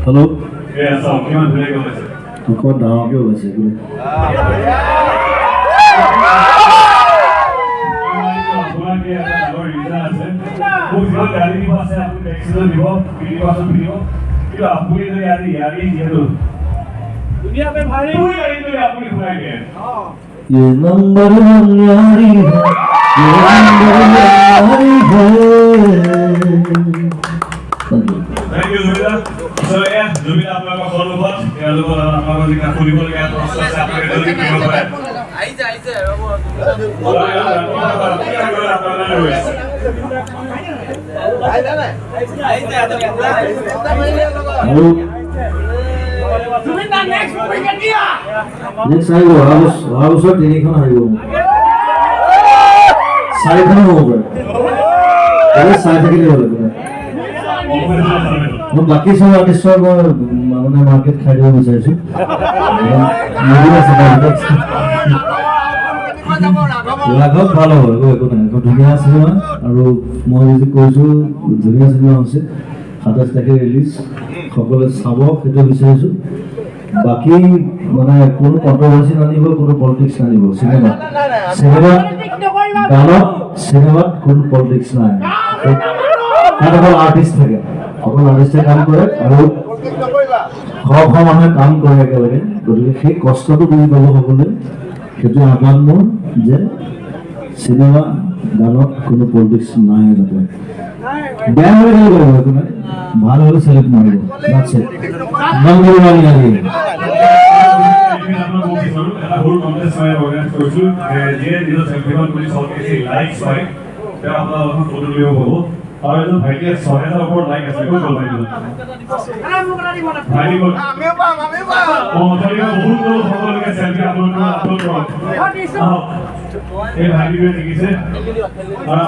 Hello' কিমান ধুনীয়াকৈ ওলাইছে দুখন ডাঙৰকৈ ওলাইছে বোলে ये नंबर हमारी है ये नंबर हमारी है Thank you, Zubida. So, yeah, Zubida आपका follow up, या लोग आपका जी का पूरी बोल गया तो उससे आपके जल्दी क्यों हो रहा है? आइए Next I go, house or Tinikon I go. Cycle over. That is cycle over. বাকি সব আৰ্টিস্টৰ মানে মাৰ্কেট খাই দিব বিচাৰিছো লাঘৱ ভাল হ'ব একো নাই ধুনীয়া চিনেমা আৰু মই যি কৈছো ধুনীয়া চিনেমা হৈছে 27 তাৰিখে ৰিলিজ সকলোৱে চাব সেইটো বিচাৰিছো বাকি মানে কোনো কন্ট্ৰভাৰ্সি নানিব কোনো পলিটিক্স নানিব সিনেমাত কোনো পলিটিক্স নাই তাত অকল আৰ্টিষ্ট থাকে অকল আৰ্টিষ্টে কাম কৰে আৰু মানুহে কাম কৰে একেলগে গতিকে সেই কষ্টটো বুজি পাব সকলোৱে সেইটো আহ্বান মোৰ যে চিনেমা গানত কোনো পলিটিক্স নাই যাতে বেয়া হলে কি কৰিব একো নাই ভাল হলে চেলেক্ট মাৰিব বাচ্চা নন্দী মাৰি লাগে और जो भाई के 100,000 ऊपर लाइक है कोई बोल नहीं भाई बोल ओ भाई बहुत लोग फॉलो के सेल्फी अपलोड करो ये भाई भी देखिए हां